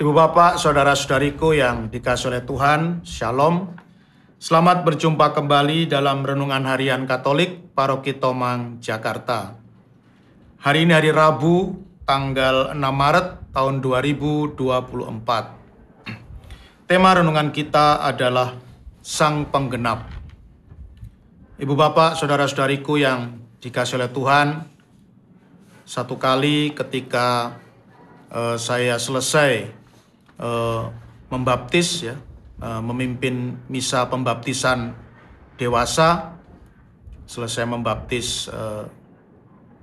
Ibu bapak, saudara-saudariku yang dikasihi oleh Tuhan, Shalom. Selamat berjumpa kembali dalam Renungan Harian Katolik Paroki Tomang, Jakarta. Hari ini hari Rabu, tanggal 6 Maret tahun 2024. Tema renungan kita adalah Sang Penggenap. Ibu bapak, saudara-saudariku yang dikasihi oleh Tuhan, satu kali ketika saya selesai membaptis, memimpin misa pembaptisan dewasa, selesai membaptis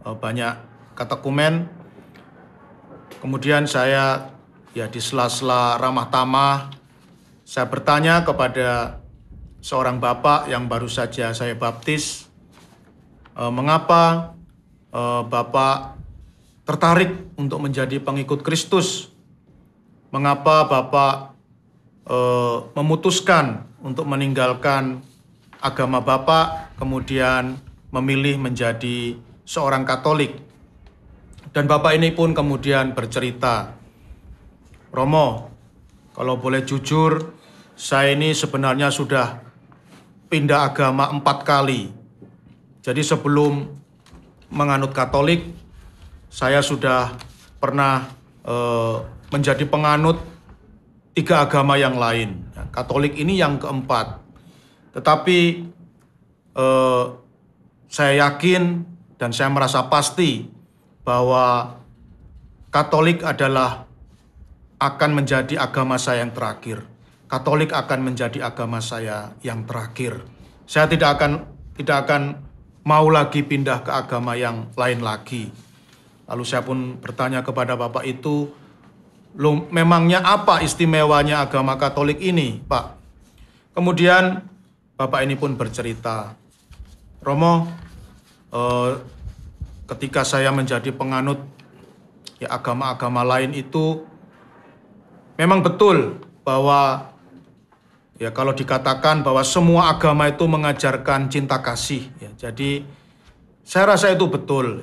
banyak katekumen. Kemudian saya di sela-sela ramah tamah, saya bertanya kepada seorang bapak yang baru saja saya baptis, mengapa bapak tertarik untuk menjadi pengikut Kristus? Mengapa Bapak memutuskan untuk meninggalkan agama Bapak, kemudian memilih menjadi seorang Katolik? Dan Bapak ini pun kemudian bercerita, Romo, kalau boleh jujur, saya ini sebenarnya sudah pindah agama 4 kali. Jadi sebelum menganut Katolik, saya sudah pernah menjadi penganut 3 agama yang lain. Katolik ini yang keempat. Tetapi saya yakin dan saya merasa pasti bahwa Katolik akan menjadi agama saya yang terakhir. Katolik akan menjadi agama saya yang terakhir. Saya tidak akan mau lagi pindah ke agama yang lain lagi. Lalu saya pun bertanya kepada Bapak itu, loh, memangnya apa istimewanya agama Katolik ini, Pak? Kemudian Bapak ini pun bercerita, Romo, ketika saya menjadi penganut agama-agama lain itu, memang betul bahwa kalau dikatakan bahwa semua agama itu mengajarkan cinta kasih. Jadi saya rasa itu betul.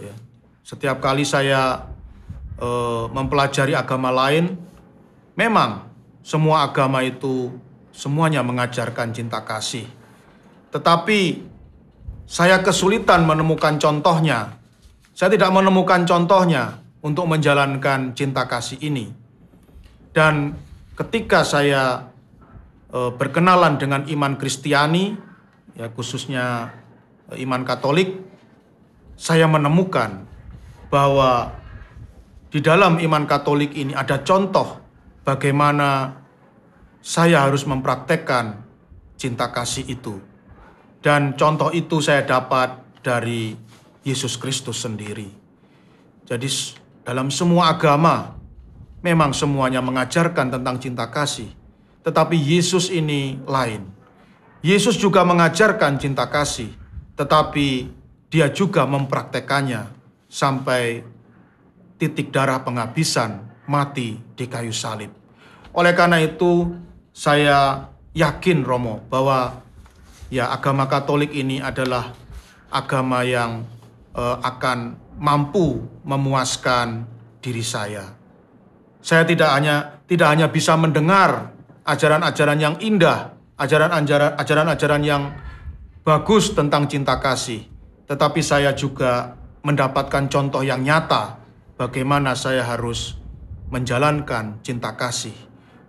Setiap kali saya mempelajari agama lain, memang semua agama itu semuanya mengajarkan cinta kasih. Tetapi saya kesulitan menemukan contohnya. Saya tidak menemukan contohnya untuk menjalankan cinta kasih ini. Dan ketika saya berkenalan dengan iman Kristiani, khususnya iman Katolik, saya menemukan bahwa di dalam iman Katolik ini ada contoh bagaimana saya harus mempraktekkan cinta kasih itu. Dan contoh itu saya dapat dari Yesus Kristus sendiri. Jadi dalam semua agama memang semuanya mengajarkan tentang cinta kasih. Tetapi Yesus ini lain. Yesus juga mengajarkan cinta kasih, tetapi dia juga mempraktekannya sampai titik darah penghabisan, mati di kayu salib. Oleh karena itu, saya yakin, Romo, bahwa agama Katolik ini adalah agama yang akan mampu memuaskan diri saya. Saya tidak hanya bisa mendengar ajaran-ajaran yang indah, ajaran-ajaran yang bagus tentang cinta kasih, tetapi saya juga mendapatkan contoh yang nyata bagaimana saya harus menjalankan cinta kasih.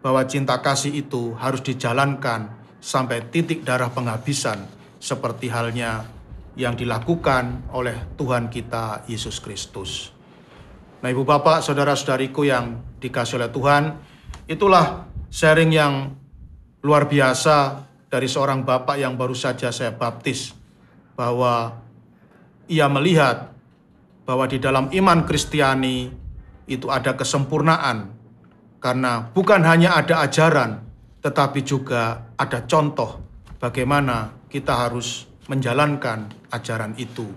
Bahwa cinta kasih itu harus dijalankan sampai titik darah penghabisan, seperti halnya yang dilakukan oleh Tuhan kita Yesus Kristus. Nah, Ibu Bapak, saudara-saudariku yang dikasihi oleh Tuhan, itulah sharing yang luar biasa dari seorang bapak yang baru saja saya baptis. Bahwa ia melihat bahwa di dalam iman Kristiani itu ada kesempurnaan. Karena bukan hanya ada ajaran, tetapi juga ada contoh bagaimana kita harus menjalankan ajaran itu.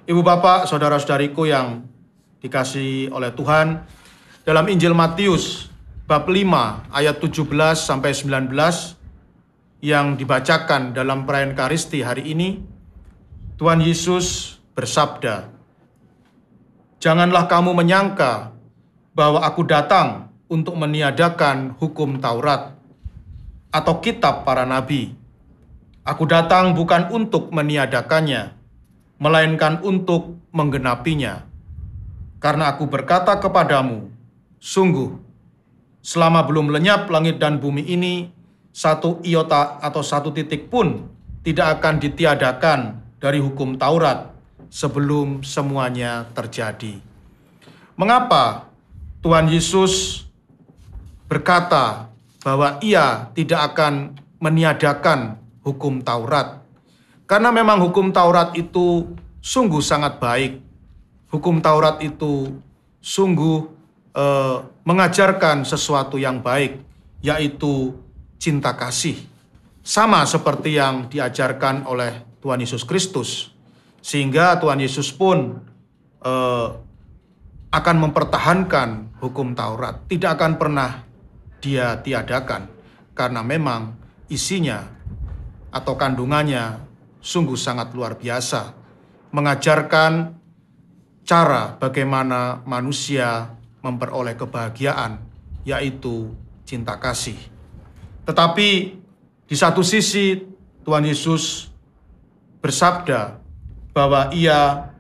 Ibu bapak, saudara-saudariku yang dikasihi oleh Tuhan, dalam Injil Matius bab 5 ayat 17 sampai 19 yang dibacakan dalam perayaan Ekaristi hari ini, Tuhan Yesus bersabda, "Janganlah kamu menyangka bahwa aku datang untuk meniadakan hukum Taurat atau kitab para nabi. Aku datang bukan untuk meniadakannya, melainkan untuk menggenapinya. Karena aku berkata kepadamu, sungguh, selama belum lenyap langit dan bumi ini, satu iota atau satu titik pun tidak akan ditiadakan dari hukum Taurat sebelum semuanya terjadi. Mengapa Tuhan Yesus berkata bahwa ia tidak akan meniadakan hukum Taurat? Karena memang hukum Taurat itu sungguh sangat baik. Hukum Taurat itu sungguh mengajarkan sesuatu yang baik, yaitu cinta kasih. Sama seperti yang diajarkan oleh Tuhan Yesus Kristus. Sehingga Tuhan Yesus pun akan mempertahankan hukum Taurat. Tidak akan pernah dia tiadakan. Karena memang isinya atau kandungannya sungguh sangat luar biasa. Mengajarkan cara bagaimana manusia memperoleh kebahagiaan, yaitu cinta kasih. Tetapi di satu sisi Tuhan Yesus bersabda bahwa ia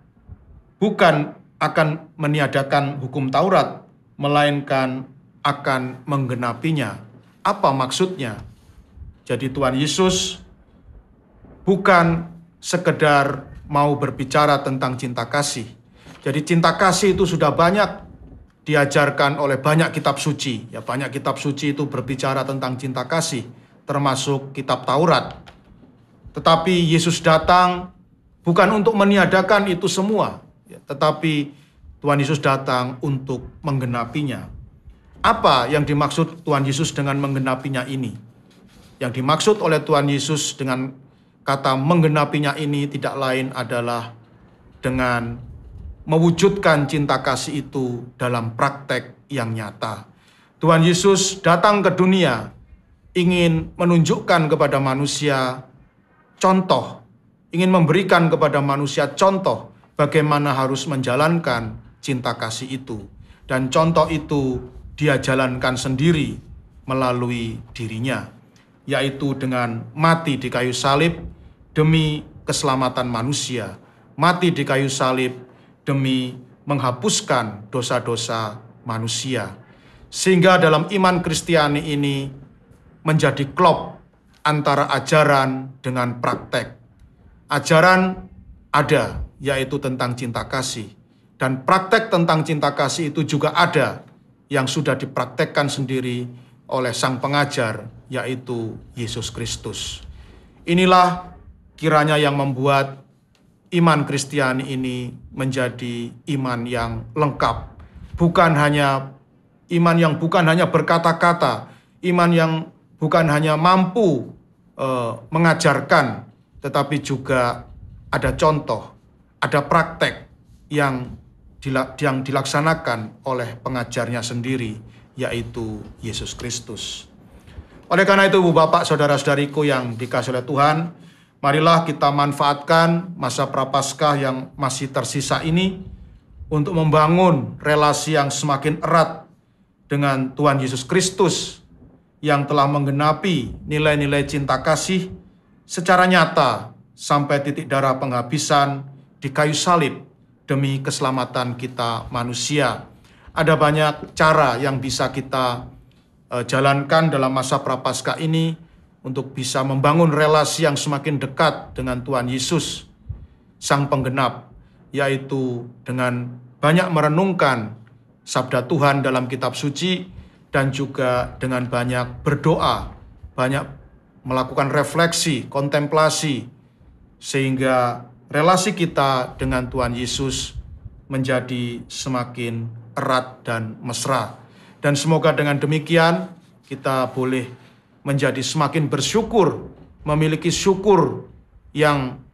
bukan akan meniadakan hukum Taurat, melainkan akan menggenapinya. Apa maksudnya? Jadi Tuhan Yesus bukan sekedar mau berbicara tentang cinta kasih. Jadi cinta kasih itu sudah banyak diajarkan oleh banyak kitab suci. Ya, banyak kitab suci itu berbicara tentang cinta kasih, termasuk kitab Taurat. Tetapi Yesus datang bukan untuk meniadakan itu semua, ya, tetapi Tuhan Yesus datang untuk menggenapinya. Apa yang dimaksud Tuhan Yesus dengan menggenapinya ini? Yang dimaksud oleh Tuhan Yesus dengan kata menggenapinya ini tidak lain adalah dengan mewujudkan cinta kasih itu dalam praktek yang nyata. Tuhan Yesus datang ke dunia ingin menunjukkan kepada manusia contoh, ingin memberikan kepada manusia contoh bagaimana harus menjalankan cinta kasih itu. Dan contoh itu dia jalankan sendiri melalui dirinya, yaitu dengan mati di kayu salib demi keselamatan manusia, mati di kayu salib demi menghapuskan dosa-dosa manusia. Sehingga dalam iman Kristiani ini menjadi klop antara ajaran dengan praktek. Ajaran ada, yaitu tentang cinta kasih. Dan praktek tentang cinta kasih itu juga ada, yang sudah dipraktekkan sendiri oleh sang pengajar, yaitu Yesus Kristus. Inilah kiranya yang membuat iman Kristiani ini menjadi iman yang lengkap. Bukan hanya iman yang bukan hanya berkata-kata, iman yang bukan hanya mampu mengajarkan, tetapi juga ada contoh, ada praktek yang dilaksanakan oleh pengajarnya sendiri, yaitu Yesus Kristus. Oleh karena itu, Ibu Bapak, Saudara-saudariku yang dikasihi oleh Tuhan, marilah kita manfaatkan masa Prapaskah yang masih tersisa ini untuk membangun relasi yang semakin erat dengan Tuhan Yesus Kristus yang telah menggenapi nilai-nilai cinta kasih secara nyata sampai titik darah penghabisan di kayu salib demi keselamatan kita manusia. Ada banyak cara yang bisa kita jalankan dalam masa Prapaskah ini untuk bisa membangun relasi yang semakin dekat dengan Tuhan Yesus, Sang Penggenap, yaitu dengan banyak merenungkan sabda Tuhan dalam kitab suci, dan juga dengan banyak berdoa, banyak melakukan refleksi, kontemplasi, sehingga relasi kita dengan Tuhan Yesus menjadi semakin erat dan mesra. Dan semoga dengan demikian kita boleh menjadi semakin bersyukur, memiliki syukur yang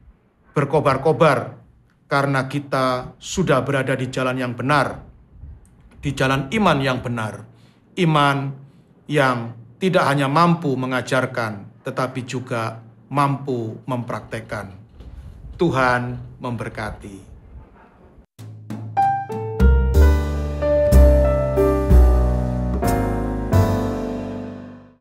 berkobar-kobar, karena kita sudah berada di jalan yang benar, di jalan iman yang benar, iman yang tidak hanya mampu mengajarkan, tetapi juga mampu mempraktekkan. Tuhan memberkati.